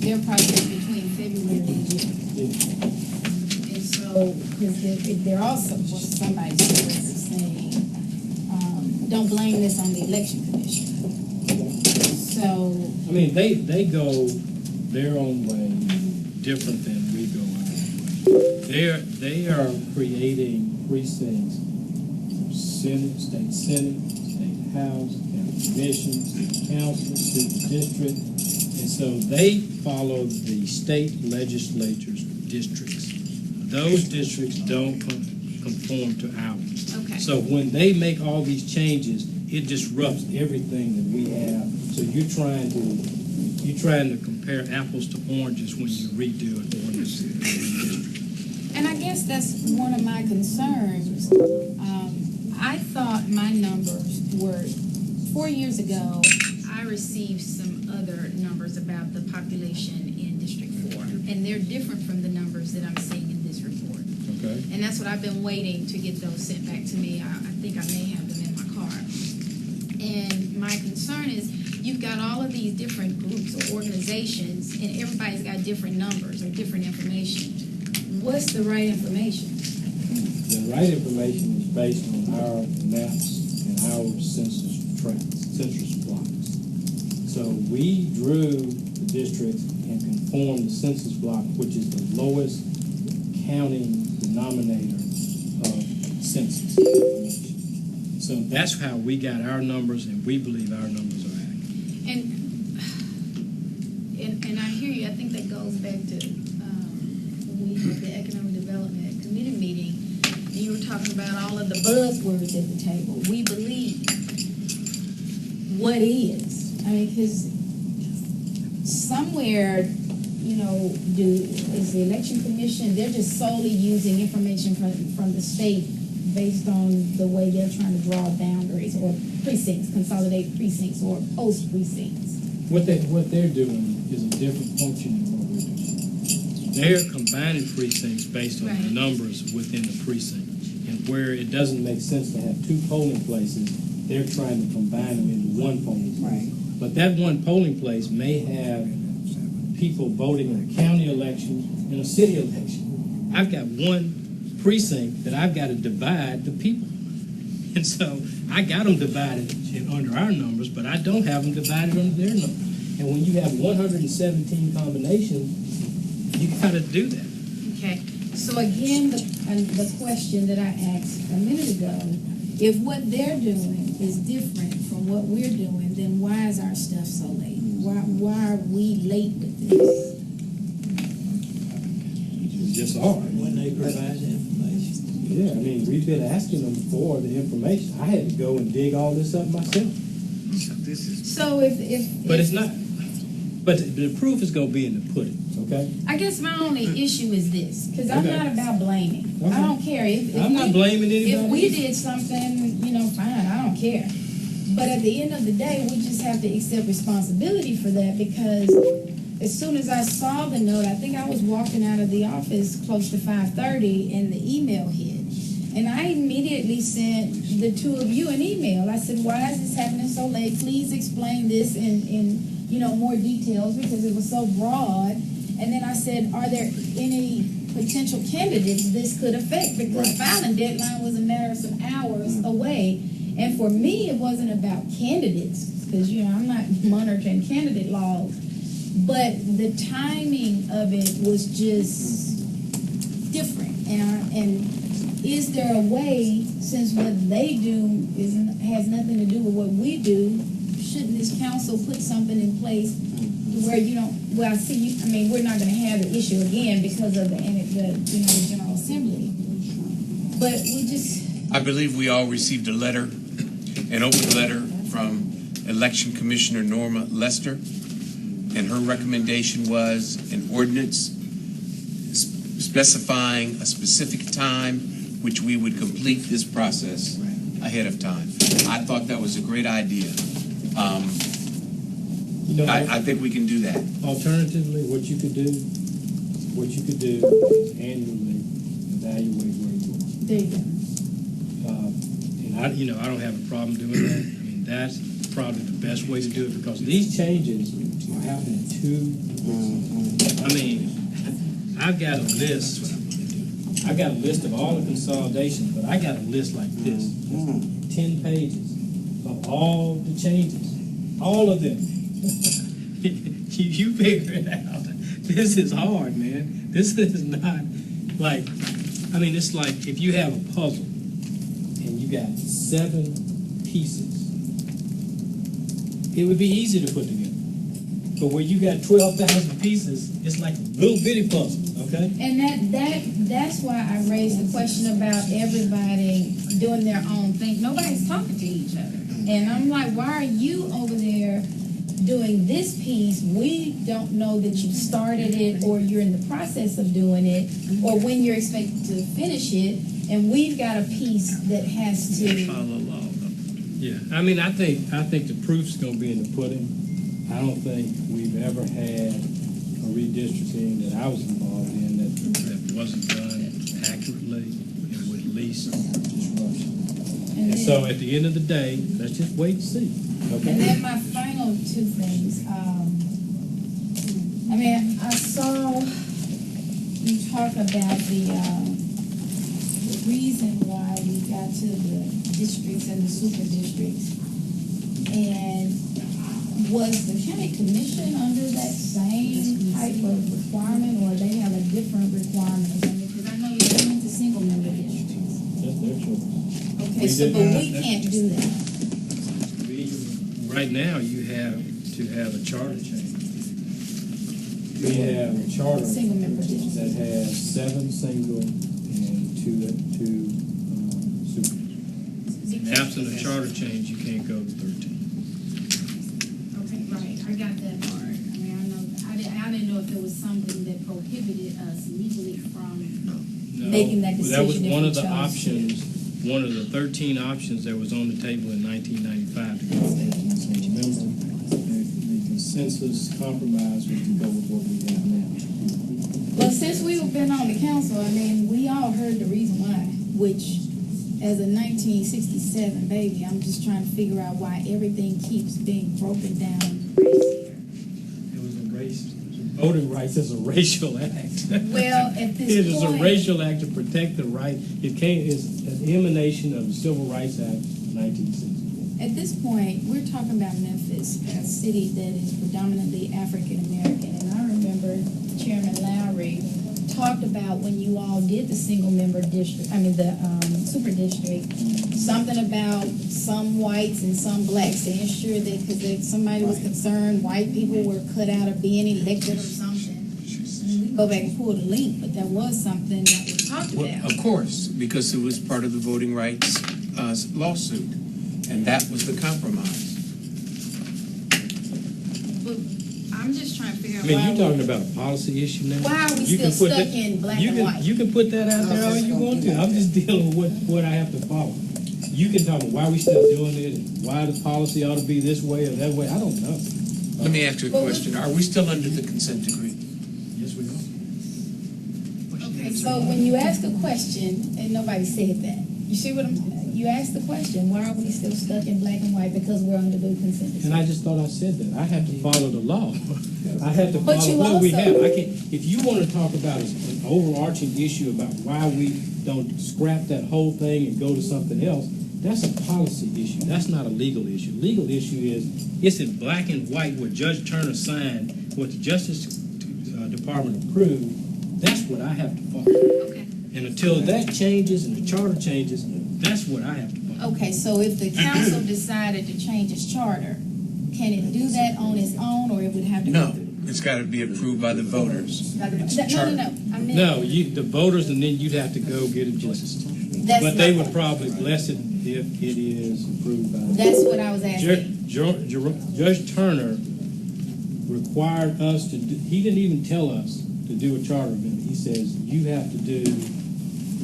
their process between February and June. And so, because they're also, well, somebody's saying, don't blame this on the election commission. So. I mean, they go their own way, different than we go ours. They are creating precincts for Senate, state house, county commission, state council, student district, and so they follow the state legislature's districts. Those districts don't conform to ours. Okay. So when they make all these changes, it disrupts everything that we have. So you're trying to compare apples to oranges when you redo an ordinance. And I guess that's one of my concerns. I thought my numbers were, 4 years ago, I received some other numbers about the population in District 4, and they're different from the numbers that I'm seeing in this report. Okay. And that's what I've been waiting to get those sent back to me. I think I may have them in my car. And my concern is you've got all of these different groups or organizations, and everybody's got different numbers or different information. What's the right information? The right information is based on our maps and our census tracts, census blocks. So we drew the districts and conformed the census block, which is the lowest counting denominator of census information. So that's how we got our numbers, and we believe our numbers are accurate. And I hear you. I think that goes back to when we had the Economic Development Committee meeting, and you were talking about all of the buzzwords at the table. We believe what is. I mean, because somewhere, you know, is the election commission, they're just solely using information from the state based on the way they're trying to draw boundaries or precincts, consolidate precincts or post precincts. What they're doing is a different function than what we're doing. They're combining precincts based on the numbers within the precinct. And where it doesn't make sense to have two polling places, they're trying to combine them into one polling place. Right. But that one polling place may have people voting in a county election and a city election. I've got one precinct that I've got to divide the people. And so I got them divided under our numbers, but I don't have them divided under their numbers. And when you have 117 combinations, you got to do that. Okay. So again, the question that I asked a minute ago, if what they're doing is different from what we're doing, then why is our stuff so late? Why are we late with this? It's just hard. When they provide the information. Yeah, I mean, we've been asking them for the information. I had to go and dig all this up myself. So But it's not. But the proof is going to be in the pudding, okay? I guess my only issue is this, because I'm Okay. not about blaming. Okay. I don't care. If I'm not blaming anybody. If we did something, you know, fine, I don't care. But at the end of the day, we just have to accept responsibility for that, because as soon as I saw the note, I think I was walking out of the office close to 5:30 and the email hit. And I immediately sent the two of you an email. I said, why is this happening so late? Please explain this in you know, more details, because it was so broad. And then I said, are there any potential candidates this could affect? Because filing deadline was a matter of some hours away. And for me, it wasn't about candidates, because, you know, I'm not monitoring candidate laws. But the timing of it was just different. And is there a way, since what they do has nothing to do with what we do, shouldn't this council put something in place where you don't, well, I see you, I mean, we're not going to have the issue again because of the General Assembly. But we just... I believe we all received a letter, an open letter from Election Commissioner Norma Lester, and her recommendation was an ordinance specifying a specific time which we would complete this process ahead of time. I thought that was a great idea. You know, I think we can do that. Alternatively, what you could do is annually evaluate where you are. There you go. And I don't have a problem doing that. I mean, probably the best way to do it, because these changes are happening too. I mean, I've got a list of all the consolidations, but I got a list like this, 10 pages of all the changes, all of them. You figure it out. This is hard, man. This is not like, I mean, it's like if you have a puzzle and you got 7 pieces, it would be easy to put together. But where you got 12,000 pieces, it's like a little bitty puzzle, okay? And that's why I raised the question about everybody doing their own thing. Nobody's talking to each other. And I'm like, why are you over there doing this piece? We don't know that you started it or you're in the process of doing it or when you're expected to finish it. And we've got a piece that has to. Yeah, I mean, I think the proof's gonna be in the pudding. I don't think we've ever had a redistricting that I was involved in that wasn't done accurately and with least disruption. And so at the end of the day, let's just wait and see, okay? And then my final 2 things. I mean, I saw you talk about the reason why we got to the districts and the super districts. And was the county commission under that same type of requirement, or they have a different requirement? Because I know you're doing the single member districts. That's their choice. Okay, so but we can't do that. Right now, you have to have a charter change. We have a charter Single member districts. that has 7 single and 2 super. Absent a charter change, you can't go to 13. Okay, right, I got that part. I mean, I didn't know if there was something that prohibited us legally from No. making that Well, that was decision if one we of the chose to. options, one of the 13 options that was on the table in 1995 to go with. Remember, the consensus compromise was to go with what we have now. Well, since we've been on the council, I mean, we all heard the reason why, which, as a 1967 baby, I'm just trying to figure out why everything keeps being broken down here. It was a race. Voting rights is a racial act. Well, at this It is a point- racial act to protect the right. It's an emanation of the Civil Rights Act, 1964. At this point, we're talking about Memphis, a city that is predominantly African American. And I remember Chairman Lowry talked about when you all did the single member district, the super district, something about some whites and some blacks to ensure that, because if somebody was concerned, white people were cut out of being elected or something. And we go back and pull the link, but that was something that was talked Well, about. of course, because it was part of the voting rights lawsuit, and that was the compromise. But I'm just trying to figure I out mean, why you're talking about a policy issue now. Why are we You can still put stuck that- in black you and can- white? You can put that out there all you want to. I'm just dealing with what I have to follow. You can talk about why we still doing it, and why the policy ought to be this way or that way. I don't know. Let me ask you a question. Are we still under the consent decree? Yes, we are. Okay, so when you ask a question, and nobody said that, you see what I'm saying? You ask the question, why are we still stuck in black and white? Because we're under the consent decree. And I just thought I said that. I have to follow the law. I have to But follow you what we also- have. I can't, if you want to talk about an overarching issue about why we don't scrap that whole thing and go to something else, that's a policy issue. That's not a legal issue. Legal issue is, it's in black and white what Judge Turner signed, what the Justice Department approved. That's what I have to follow. Okay. And until that changes and the charter changes, that's what I have to follow. Okay, so if the council decided to change its charter, can it do that on its own, or it would have to go No, through? it's got to be approved by the voters. No, It's a no, no, charter. no. I meant- No, the voters, and then you'd have to go get it just. That's But they my- would probably bless it if it is approved by. That's what I was asking. Judge Turner required us to do, he didn't even tell us to do a charter amendment. He says, you have to do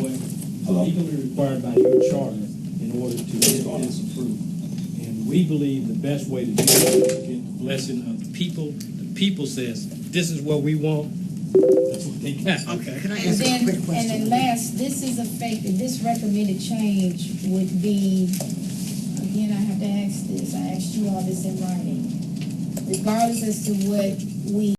what legally required by your charter in order to get this approved. And we believe the best way to do it is to get the blessing of the people. The people says, this is what we want. That's what they got. Okay. Can I And ask a then, quick and question? then last, this is effective, this recommended change would be, again, I have have to ask this, I asked you all this in writing. Regardless as to what we